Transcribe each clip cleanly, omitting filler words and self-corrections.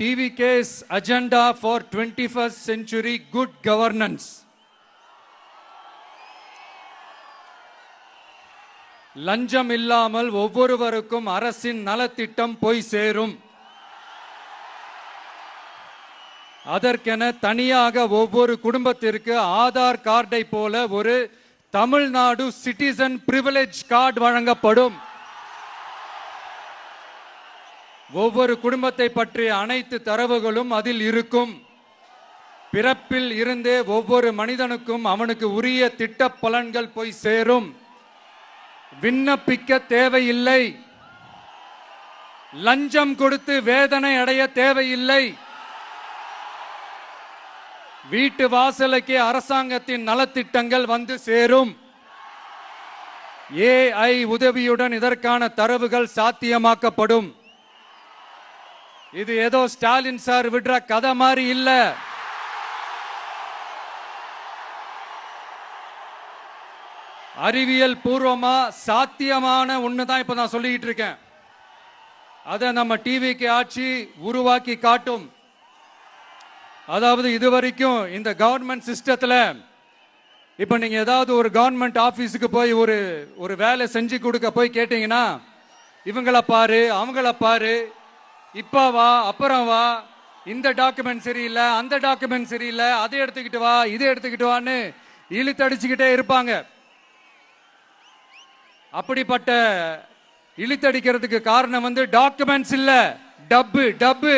TVK's agenda for 21st century good governance. லஞ்சம் இல்லாமல் ஒவ்வொருவருக்கும் அரசின் நலத்திட்டம் போய் சேரும். அதற்கென தனியாக ஒவ்வொரு குடும்பத்திற்கு ஆதார் கார்டை போல ஒரு தமிழ்நாடு சிட்டிசன் பிரிவிலேஜ் கார்டு வழங்கப்படும். ஒவ்வொரு குடும்பத்தை பற்றிய அனைத்து தரவுகளும் அதில் இருக்கும். பிறப்பில் இருந்தே ஒவ்வொரு மனிதனுக்கும் அவனுக்கு உரிய திட்ட பலன்கள் போய் சேரும். விண்ணப்பிக்க தேவையில்லை. லஞ்சம் கொடுத்து வேதனை அடைய தேவையில்லை. வீட்டு வாசலுக்கே அரசாங்கத்தின் நலத்திட்டங்கள் வந்து சேரும். AI உதவியுடன் இதற்கான தரவுகள் சாத்தியமாக்கப்படும். இது ஏதோ ஸ்டாலின் சார் விடுற கதை மாதிரி இல்ல. அறிவியல் பூர்வமா சாத்தியமான ஒண்ணுதான் இப்ப நான் சொல்லிட்டு இருக்கேன். அதை நம்ம டிவிக்கு ஆட்சி உருவாக்கி காட்டும். அதாவது இதுவரைக்கும் இந்த கவர்மெண்ட் சிஸ்டத்துல இப்ப நீங்க ஏதாவது ஒரு கவர்மெண்ட் ஆபீஸுக்கு போய் ஒரு வேலை செஞ்சு கொடுக்க போய் கேட்டீங்கன்னா, இவங்கள பாரு அவங்கள பாரு, இப்ப வா அப்புறம் வா, இந்த டாக்குமெண்ட் சரியில்லை அந்த டாக்குமெண்ட் சரியில்லை, அதை எடுத்துக்கிட்டு வா இதை எடுத்துக்கிட்டு வான்னு இழுத்தடிச்சுக்கிட்டே இருப்பாங்க. அப்படிப்பட்ட இழுத்தடிக்கிறதுக்கு காரணம் டாக்குமெண்ட்ஸ் இல்ல, டப்பு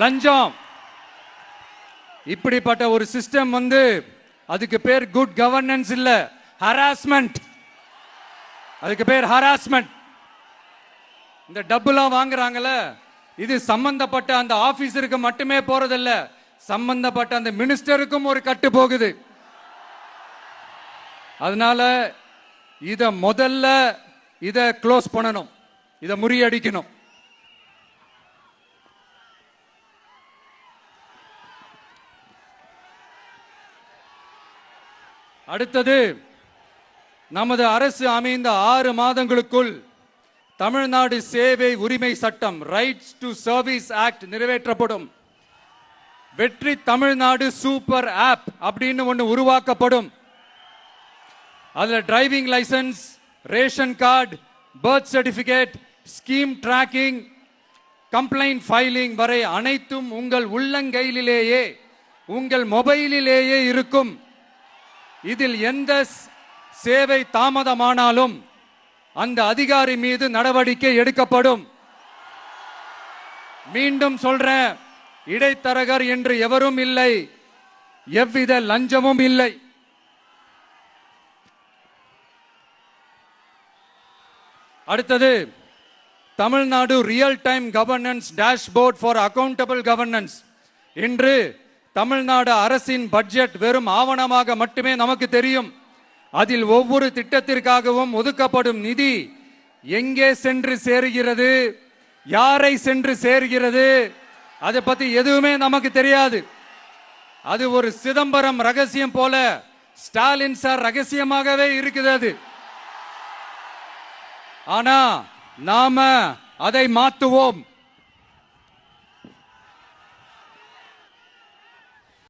லஞ்சம். இப்படிப்பட்ட ஒரு சிஸ்டம் அதுக்கு பேர் குட் கவர்னன்ஸ் இல்ல, ஹராஸ்மெண்ட். அதுக்கு பேர் ஹராஸ்மெண்ட். இந்த டப்புலாம் வாங்குறாங்கல்ல, இது சம்பந்தப்பட்ட அந்த ஆபீசருக்கு மட்டுமே போறதில்ல, சம்பந்தப்பட்ட அந்த மினிஸ்டருக்கும் ஒரு கட்டு போகுது. அதனால முதல்ல இத க்ளோஸ் பண்ணணும், இத முறியடிக்கணும். அடுத்தது, நமது அரசு அமைந்த 6 மாதங்களுக்குள் தமிழ்நாடு சேவை உரிமை சட்டம் ரைட்ஸ் டு சர்வீஸ் ஆக்ட் நிறைவேற்றப்படும். வெற்றி தமிழ்நாடு சூப்பர் ஆப் அப்படின்னு ஒன்று உருவாக்கப்படும். அதுல driving licence, ration card, birth certificate, scheme tracking, complaint filing வரை அனைத்தும் உங்கள் உள்ளங்கையிலேயே உங்கள் மொபைலிலேயே இருக்கும். இதில் எந்த சேவை தாமதமானாலும் அந்த அதிகாரி மீது நடவடிக்கை எடுக்கப்படும். மீண்டும் சொல்றேன், இடைத்தரகர் என்று எவரும் இல்லை, எவ்வித லஞ்சமும் இல்லை. அடுத்தது, Tamil Nadu real time governance dashboard for accountable governance. இன்று தமிழ்நாடு அரசின் பட்ஜெட் வெறும் ஆவணமாக மட்டுமே நமக்கு தெரியும். அதில் ஒவ்வொரு திட்டத்திற்காகவும் ஒதுக்கப்படும் நிதி எங்கே சென்று சேர்கிறது, யாரை சென்று சேர்கிறது, அதை பத்தி எதுவுமே நமக்கு தெரியாது. அது ஒரு சிதம்பரம் ரகசியம் போல ஸ்டாலின் சார் ரகசியமாகவே இருக்குது அது. ஆனா நாம அதை மாற்றுவோம்.